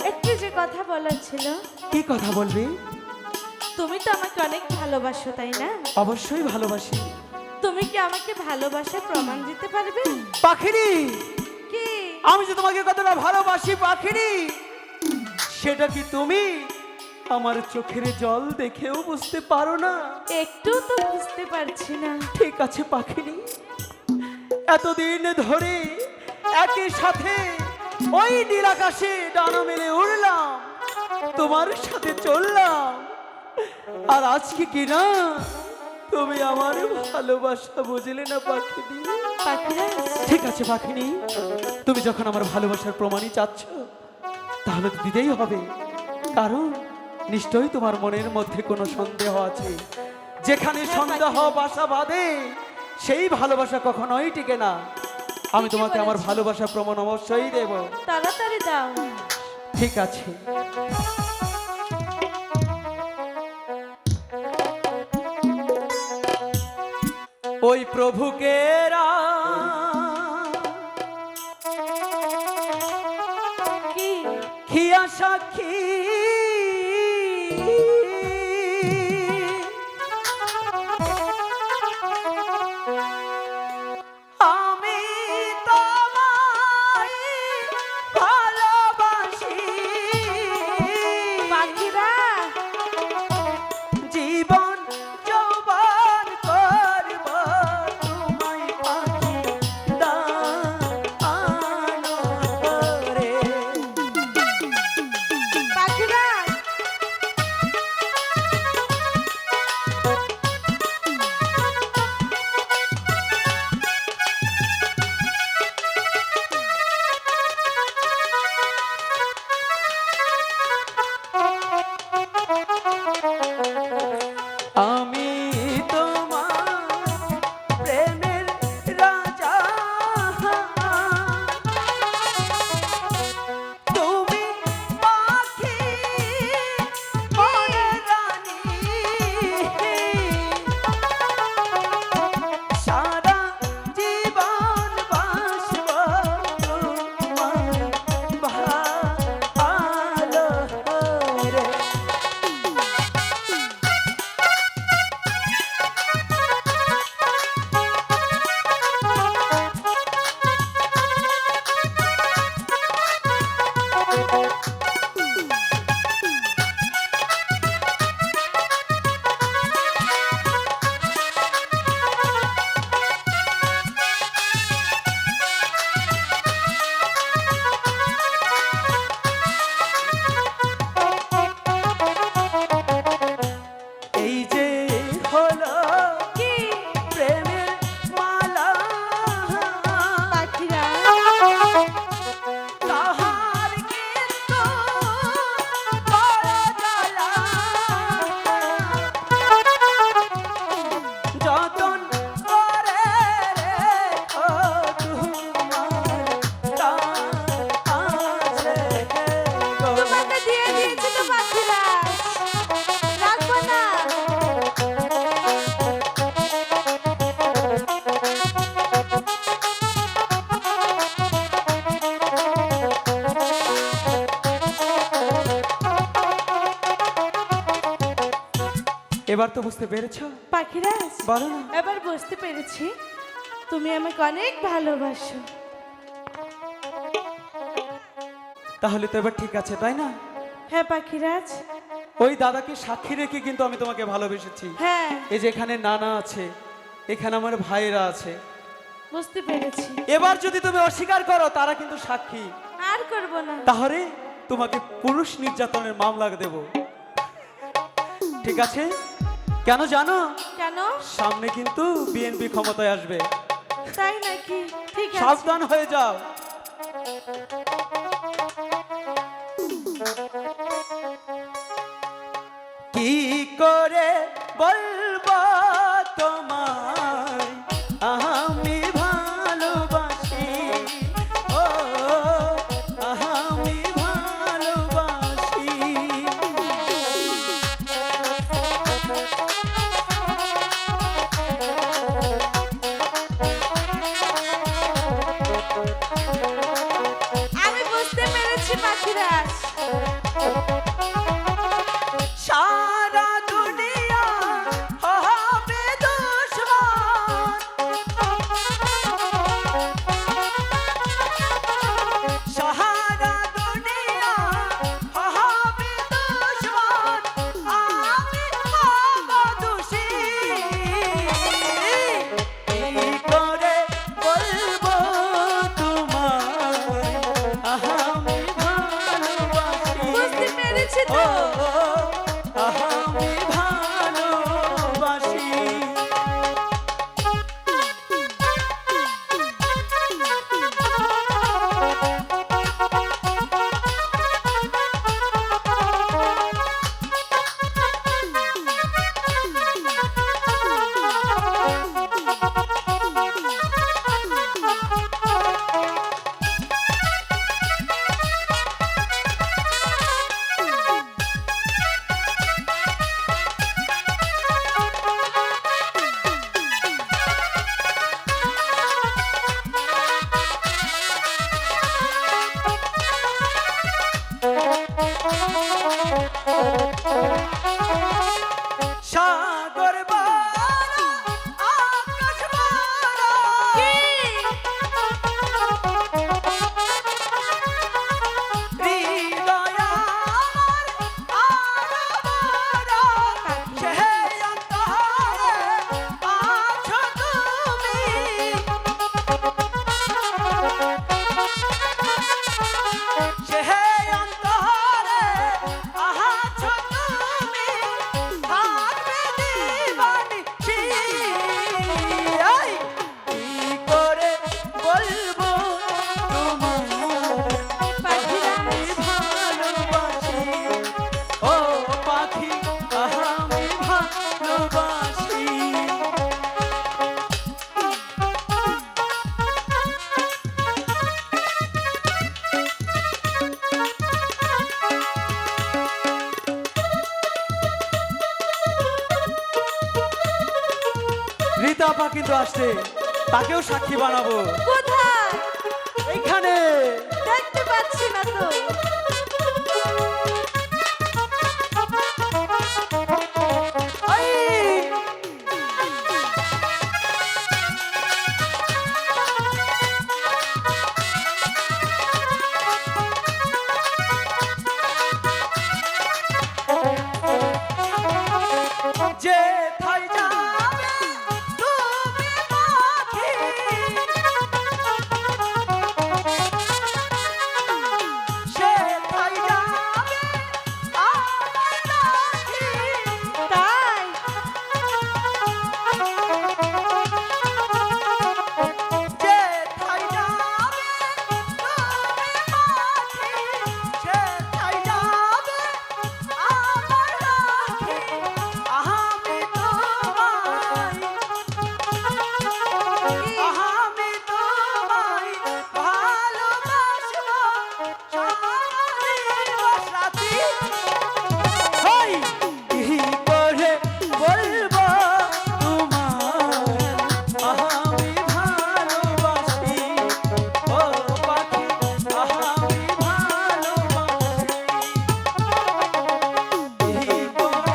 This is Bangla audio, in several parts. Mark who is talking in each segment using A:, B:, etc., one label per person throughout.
A: একটু যে কথা বলার ছিল।
B: কি কথা বলবি?
A: তুমি তো আমাকে অনেক ভালোবাসো, তাই না?
B: অবশ্যই ভালোবাসি।
A: তুমি কি আমাকে ভালোবাসার প্রমাণ দিতে পারবে?
B: পাখিরি,
A: কি?
B: আমি যে তোমাকে কতটা ভালোবাসি পাখিরি, সেটা কি তুমি আমার চোখের জল দেখেও বুঝতে পারো না?
A: একটু তো বুঝতে পারছি না।
B: ঠিক আছে পাখিরি, এতদিন ধরে একই সাথে ওই নীল আকাশে ডানা মেলে উড়লাম, তোমার সাথে চললাম, আর আজকে কি না তুমি আমার ভালোবাসা বুঝলে না পাখিনি?
A: পাখিরা,
B: ঠিক আছে পাখিনি, তুমি যখন আমার ভালোবাসার প্রমাণই চাচ্ছ, তাহলে তো দিতেই হবে, কারণ নিশ্চয়ই তোমার মনের মধ্যে কোনো সন্দেহ আছে। যেখানে সন্দেহ বাসা বাঁধে সেই ভালোবাসা কখনোই টিকে না। আমি তোমাকে আমার ভালোবাসা প্রমাণ অবশ্যই দেব।
A: তাড়াতাড়ি দাও।
B: ঠিক আছে, ওই প্রভুকে
A: কি?
B: খিয়া সাক্ষী, আমি তোমায় ভালোবাসি,
A: পাখিরা,
B: জীবন যৌবন করব তোমায় পাখি দানো রে।
A: পাখিরা,
B: আমি তোমার প্রেমের রাজা, তুমি পাখি মনের রানী, সারা জীবন বাসব তোমার ভালো রে। এই যে হলো
A: কি?
B: প্রেমের মালা,
A: পাখিরা,
B: তাহার কিন্তু বড় জ্বালা, যতন করে রেখো তোমার কাছে গো।
A: তোমাকে দিয়ে দিয়েছি তো পাখিরা, রাখবো না।
B: এবার তো বুঝতে পেরেছ?
A: পাখিরা,
B: বলো না।
A: এবার বুঝতে পেরেছি তুমি আমাকে অনেক ভালোবাসো।
B: তাহলে তো এবার ঠিক আছে, তাই না?
A: হ্যাঁ পাখিরাজ,
B: ওই দাদাকে সাক্ষী রেখে কিন্তু আমি তোমাকে ভালোবেসেছি।
A: হ্যাঁ
B: এই যে এখানে নানা আছে, এখানে আমার ভাইরা আছে,
A: বুঝতে পেরেছি।
B: এবার যদি তুমি অস্বীকার করো তারা কিন্তু সাক্ষী,
A: আর করব না।
B: তাহলে তোমাকে পুরুষ নির্যাতনের মামলা দেব। ঠিক আছে? কেন জানো?
A: কেন?
B: সামনে কিন্তু বিএনপি ক্ষমতায় আসবে,
A: তাই নাকি? ঠিক আছে।
B: সাবধান হয়ে যাও। কি করে বলবো তোমায় আমি ভালোবাসি, ও আমি ভালোবাসি।
A: আমি বুঝতে পেরেছি পাখিরাজ।
B: সারা দুনিয়া হবে দুশ্মন, সারা দুনিয়া হবে দুশ্মন, আমি হব দোষী। কি করে বলবো তোমায় আমি ভালোবাসি?
A: বুঝতে পেরেছি তো।
B: আমি ভালোবাসি। সাগর বড়, আকাশ বড়, হৃদয় আমার আরো বড়, সেই অন্তরে আছো তুমি, সেই অন্তরে আছো তুমি, থাকবে দিবানিশি। এই, কি করে বলবো তোমায় আমি ভালোবাসি? ও পাখি আমি ভালোবাসি। রীতা আপা কিন্তু আসছে, তাকেও সাক্ষী বানাবো।
A: কোথায়?
B: এইখানে
A: দেখতে পাচ্ছি না তো।
B: এই, যেথায় যাবে তুমি পাখি, সেথায় যাবে আমার লাঠি।
A: তাই
B: যেথায় যাবে তুমি পাখি, সেথায় যাবে আমার লাঠি। আমি তোমায় ভালোবাসবো সারা দিবস রাতি। হেই, কি করে বলবো তোমায় আমি ভালোবাসি? ও পাখি আমি ভালোবাসি। কি করে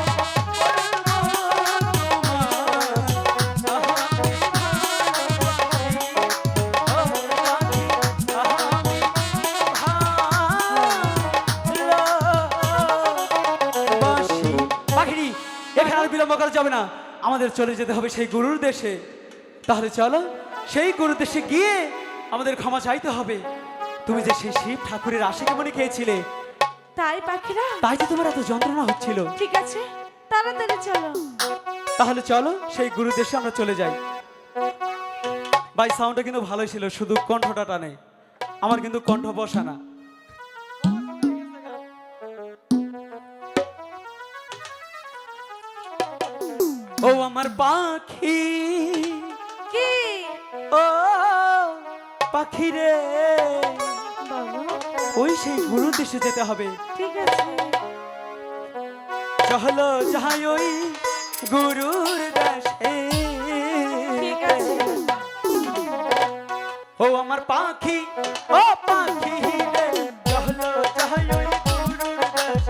B: পাখিরি, এখানে আর বিলম্ব করা যাবে না, আমাদের চলে যেতে হবে সেই গুরুর দেশে। তাহলে চলো, সেই গুরুর দেশে গিয়ে আমাদের ক্ষমা চাইতে হবে। তুমি যে সেই শিব ঠাকুরের আশিকে মনে খেয়েছিলে,
A: তাই পাখিরা,
B: তাই যে তোমার এত যন্ত্রণা হচ্ছিল।
A: ঠিক আছে, তাড়াতাড়ি চলো।
B: তাহলে চলো সেই গুরু দেশে আমরা চলে যাই। ভাই সাউন্ডটা কিন্তু ভালোই ছিল, শুধু কণ্ঠটা টানে, আমার কিন্তু কণ্ঠ বসা না। ও আমার পাখি,
A: কি
B: ও পাখি রে,
A: বাবু?
B: ওই সেই গুরু দেশে যেতে হবে।
A: ঠিক আছে,
B: চলো যাই ওই গুরুর দেশে।
A: ঠিক আছে।
B: ও আমার পাখি, ও পাখি রে, চলো যাই ওই গুরুর দেশে।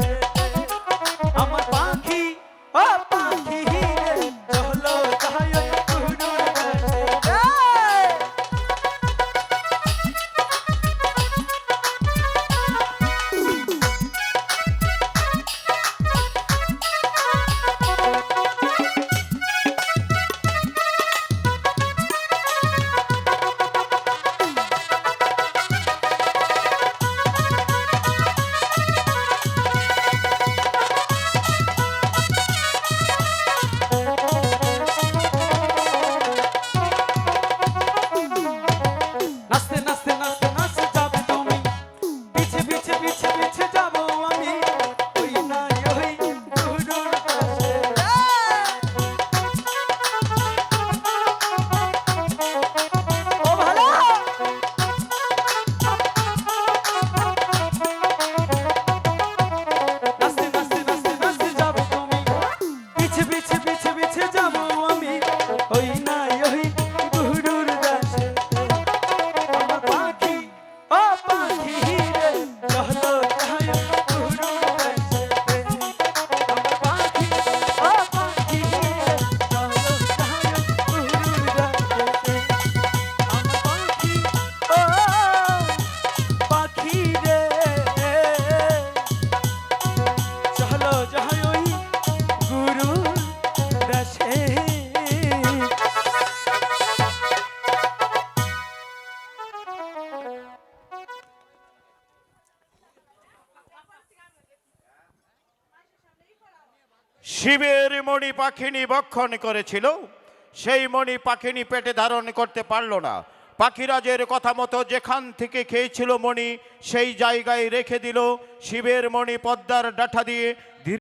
C: শিবের মণি পাখিনী বক্ষণ করেছিল, সেই মণি পাখিনী পেটে ধারণ করতে পারল না। পাখিরাজের কথা মতো যেখান থেকে খেয়েছিল মণি সেই জায়গায় রেখে দিল। শিবের মণি পদ্মার ডাঁঠা দিয়ে